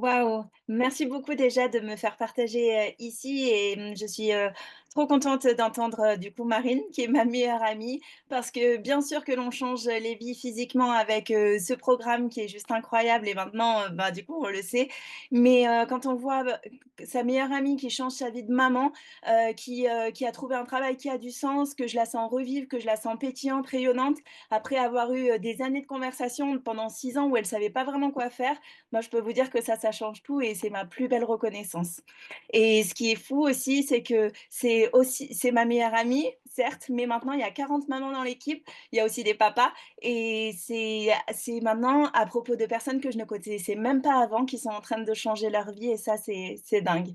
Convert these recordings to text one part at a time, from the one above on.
Waouh! Merci beaucoup déjà de me faire partager, ici et je suis, trop contente d'entendre, du coup Marine qui est ma meilleure amie parce que bien sûr que l'on change les vies physiquement avec, ce programme qui est juste incroyable et maintenant, bah, du coup on le sait. Mais, quand on voit, sa meilleure amie qui change sa vie de maman, qui a trouvé un travail qui a du sens, que je la sens revivre, que je la sens pétillante, rayonnante, après avoir eu, des années de conversation pendant 6 ans où elle savait pas vraiment quoi faire, moi, je peux vous dire que ça change tout et c'est ma plus belle reconnaissance. Et ce qui est fou aussi, c'est que c'est ma meilleure amie, certes, mais maintenant il y a 40 mamans dans l'équipe, il y a aussi des papas et c'est maintenant à propos de personnes que je ne connaissais même pas avant qui sont en train de changer leur vie et ça, c'est dingue.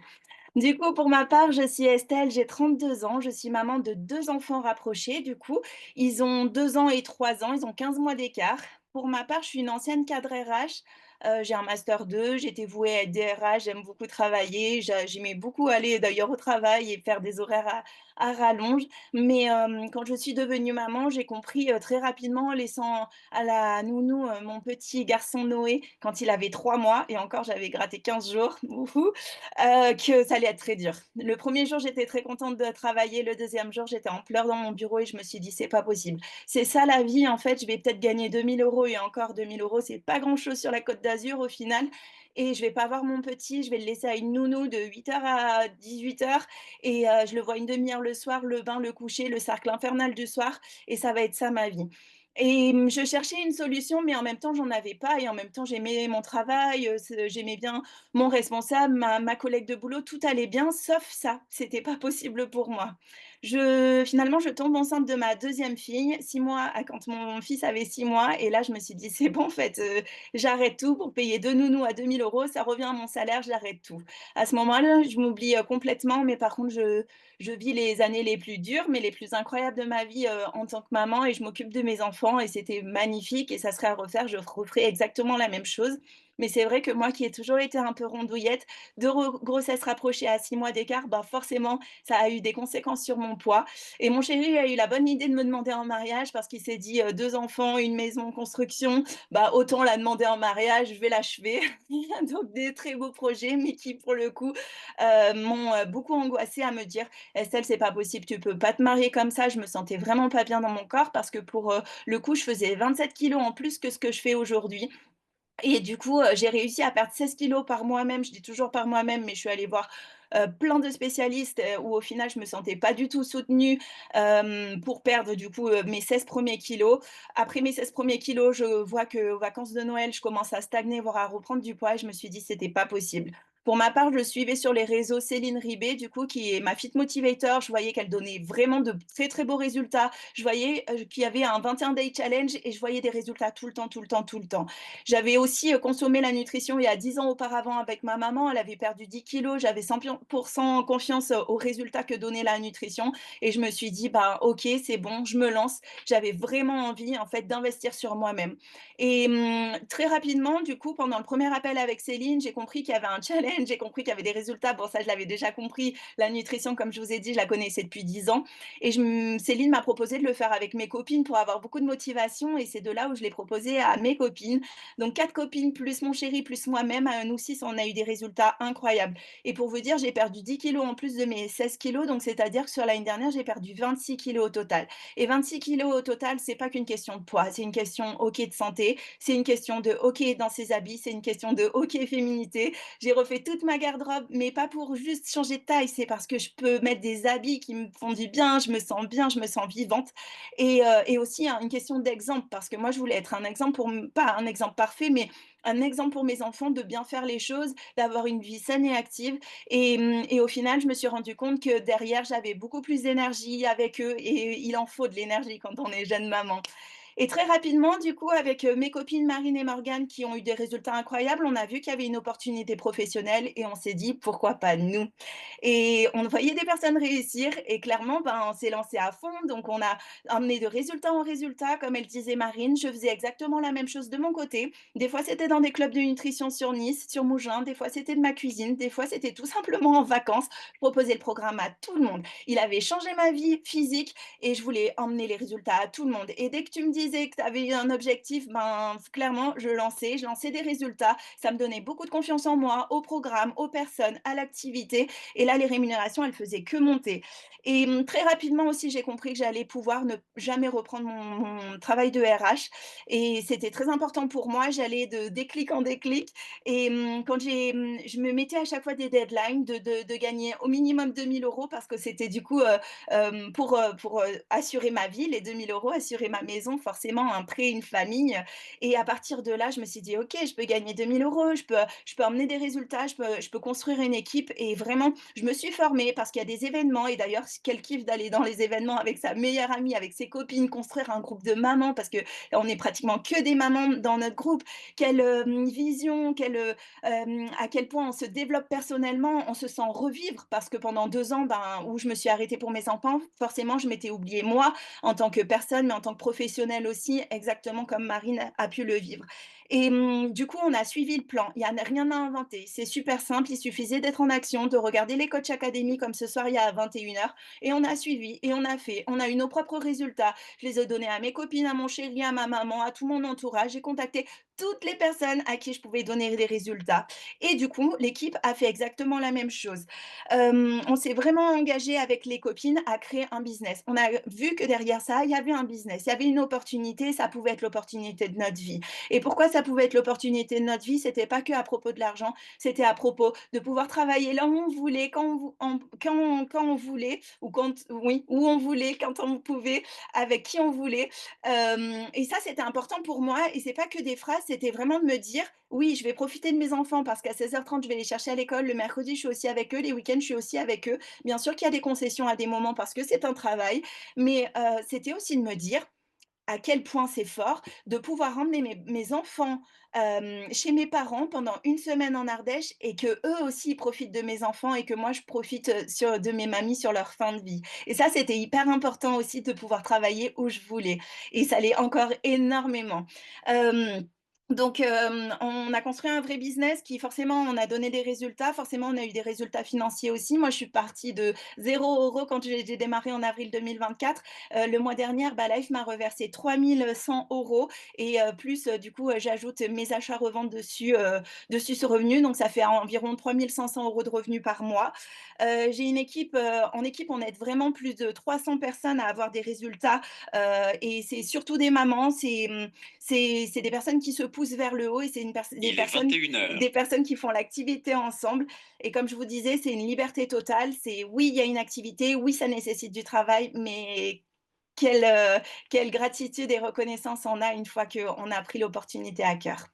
Du coup, pour ma part, je suis Estelle, j'ai 32 ans, je suis maman de 2 enfants rapprochés du coup. Ils ont 2 ans et 3 ans, ils ont 15 mois d'écart. Pour ma part, je suis une ancienne cadre RH, j'ai un master 2, j'étais vouée à être DRH, j'aime beaucoup travailler, j'aimais beaucoup aller d'ailleurs au travail et faire des horaires à rallonge. Mais, quand je suis devenue maman, j'ai compris, très rapidement en laissant à la nounou, mon petit garçon Noé quand il avait 3 mois et encore j'avais gratté 15 jours, wouhou, que ça allait être très dur. Le premier jour, j'étais très contente de travailler, le deuxième jour, j'étais en pleurs dans mon bureau et je me suis dit: «C'est pas possible. C'est ça la vie en fait, je vais peut-être gagner 2 000 € et encore 2 000 € c'est pas grand-chose sur la Côte d'Azur au final et je vais pas voir mon petit, je vais le laisser à une nounou de 8 heures à 18 heures et je le vois une demi heure le soir, le bain, le coucher, le cercle infernal du soir et ça va être ça ma vie». Et je cherchais une solution, mais en même temps, j'en avais pas et en même temps, j'aimais mon travail, j'aimais bien mon responsable, ma collègue de boulot, tout allait bien sauf ça, c'était pas possible pour moi. Finalement, je tombe enceinte de ma deuxième fille, 6 mois à quand mon fils avait 6 mois et là, je me suis dit: «C'est bon en fait, j'arrête tout pour payer 2 nounous à 2 000 €, ça revient à mon salaire, j'arrête tout». À ce moment-là, je m'oublie, complètement, mais par contre, je vis les années les plus dures, mais les plus incroyables de ma vie, en tant que maman et je m'occupe de mes enfants et c'était magnifique et ça serait à refaire, je referais exactement la même chose. Mais c'est vrai que moi qui ai toujours été un peu rondouillette, 2 grossesses rapprochées à 6 mois d'écart, bah, forcément, ça a eu des conséquences sur mon poids et mon chéri a eu la bonne idée de me demander en mariage parce qu'il s'est dit, 2 enfants, une maison en construction, bah, autant la demander en mariage, je vais l'achever. Donc des très beaux projets, mais qui pour le coup, m'ont, beaucoup angoissée à me dire: «Estelle, c'est pas possible, tu peux pas te marier comme ça». Je me sentais vraiment pas bien dans mon corps parce que pour, le coup, je faisais 27 kilos en plus que ce que je fais aujourd'hui et du coup, j'ai réussi à perdre 16 kilos par moi-même. Je dis toujours par moi-même, mais je suis allée voir, plein de spécialistes, où au final je me sentais pas du tout soutenue, pour perdre du coup, mes 16 premiers kilos. Après mes 16 premiers kilos, je vois qu'aux vacances de Noël, je commence à stagner, voire à reprendre du poids et je me suis dit: «C'était pas possible». Pour ma part, je suivais sur les réseaux Céline Ribet, du coup, qui est ma fit motivator. Je voyais qu'elle donnait vraiment de très, très beaux résultats. Je voyais, qu'il y avait un 21 day challenge et je voyais des résultats tout le temps, tout le temps, tout le temps. J'avais aussi, consommé la nutrition il y a 10 ans auparavant avec ma maman. Elle avait perdu 10 kilos. J'avais 100 confiance, aux résultats que donnait la nutrition et je me suis dit: «Bah, OK, c'est bon, je me lance». J'avais vraiment envie, en fait, d'investir sur moi-même et très rapidement, du coup, pendant le premier appel avec Céline, j'ai compris qu'il y avait un challenge, j'ai compris qu'il y avait des résultats. Bon, ça, je l'avais déjà compris. La nutrition, comme je vous ai dit, je la connaissais depuis 10 ans et Céline m'a proposé de le faire avec mes copines pour avoir beaucoup de motivation et c'est de là où je l'ai proposé à mes copines. Donc 4 copines plus mon chéri plus moi-même, nous 6, on a eu des résultats incroyables et pour vous dire, j'ai perdu 10 kilos en plus de mes 16 kilos, donc c'est-à-dire que sur l'année dernière, j'ai perdu 26 kilos au total et 26 kilos au total, c'est pas qu'une question de poids, c'est une question, OK, de santé, c'est une question de OK dans ses habits, c'est une question de OK féminité. J'ai refait toute ma garde-robe, mais pas pour juste changer de taille, c'est parce que je peux mettre des habits qui me font du bien, je me sens vivante et aussi, hein, une question d'exemple parce que moi, je voulais être un exemple pour m pas un exemple parfait, mais un exemple pour mes enfants de bien faire les choses, d'avoir une vie saine et active et au final, je me suis rendu compte que derrière, j'avais beaucoup plus d'énergie avec eux et il en faut de l'énergie quand on est jeune maman. Et très rapidement, du coup, avec, mes copines Marine et Morgane qui ont eu des résultats incroyables, on a vu qu'il y avait une opportunité professionnelle et on s'est dit: «Pourquoi pas nous?» et on voyait des personnes réussir et clairement, ben, on s'est lancé à fond. Donc on a emmené de résultat en résultat. Comme elle disait Marine, je faisais exactement la même chose de mon côté. Des fois, c'était dans des clubs de nutrition sur Nice, sur Mougins, des fois, c'était de ma cuisine, des fois, c'était tout simplement en vacances. Je proposais le programme à tout le monde. Il avait changé ma vie physique et je voulais emmener les résultats à tout le monde et dès que tu me dis disais que tu avais eu un objectif, ben, clairement, je lançais des résultats. Ça me donnait beaucoup de confiance en moi, au programme, aux personnes, à l'activité. Et là, les rémunérations, elles faisaient que monter. Et très rapidement aussi, j'ai compris que j'allais pouvoir ne jamais reprendre mon travail de RH. Et c'était très important pour moi. J'allais de déclic en déclic. Et quand je me mettais à chaque fois des deadlines de gagner au minimum 2 000 € parce que c'était du coup pour assurer ma vie, les 2 000 €, assurer ma maison, forcément un prêt, une famille. Et à partir de là, je me suis dit: «OK, je peux gagner 2 000 €, je peux emmener des résultats, je peux construire une équipe». Et vraiment, je me suis formée parce qu'il y a des événements. Et d'ailleurs, quel kiff d'aller dans les événements avec sa meilleure amie, avec ses copines, construire un groupe de mamans parce qu'on est pratiquement que des mamans dans notre groupe. Quelle, vision, à quel point on se développe personnellement, on se sent revivre parce que pendant 2 ans, ben, où je me suis arrêtée pour mes enfants, forcément, je m'étais oubliée moi, en tant que personne, mais en tant que professionnelle aussi, exactement comme Marine a pu le vivre. Et du coup, on a suivi le plan. Il y a rien à inventer. C'est super simple, il suffisait d'être en action, de regarder les Coach Academy comme ce soir, il y a 21 h, et on a suivi et on a fait. On a eu nos propres résultats. Je les ai donnés à mes copines, à mon chéri, à ma maman, à tout mon entourage. J'ai contacté toutes les personnes à qui je pouvais donner des résultats. Et du coup, l'équipe a fait exactement la même chose. On s'est vraiment engagé avec les copines à créer un business. On a vu que derrière ça, il y avait un business, il y avait une opportunité, ça pouvait être l'opportunité de notre vie. Et pourquoi ça pouvait être l'opportunité de notre vie? C'était pas que à propos de l'argent, c'était à propos de pouvoir travailler là où on voulait, quand on vou en quand on voulait, ou quand oui, où on voulait, quand on pouvait, avec qui on voulait. Et ça, c'était important pour moi. Et c'est pas que des phrases, c'était vraiment de me dire: «Oui, je vais profiter de mes enfants parce qu'à 16h30 je vais les chercher à l'école. Le mercredi, je suis aussi avec eux. Les week-ends, je suis aussi avec eux». Bien sûr qu'il y a des concessions à des moments parce que c'est un travail, mais c'était aussi de me dire à quel point c'est fort de pouvoir emmener mes enfants, chez mes parents pendant une semaine en Ardèche, et qu'eux aussi ils profitent de mes enfants et que moi je profite, de mes mamies sur leur fin de vie. Et ça, c'était hyper important aussi de pouvoir travailler où je voulais, et ça l'est encore énormément. Donc on a construit un vrai business qui, forcément, on a donné des résultats, forcément on a eu des résultats financiers aussi. Moi, je suis partie de 0 € quand j'ai démarré en avril 2024. Le mois dernier, Herbalife m'a reversé 3 100 € et plus, du coup, j'ajoute mes achats-reventes dessus ce revenu, donc ça fait environ 3 500 € de revenus par mois. J'ai une équipe, en équipe, on aide vraiment plus de 300 personnes à avoir des résultats, et c'est surtout des mamans, c'est des personnes qui se poussent vers le haut, et c'est Il est 21 h. des personnes qui font l'activité ensemble. Et comme je vous disais, c'est une liberté totale. C'est oui, il y a une activité, oui, ça nécessite du travail, mais quelle, quelle gratitude et reconnaissance on a une fois qu'on a pris l'opportunité à cœur.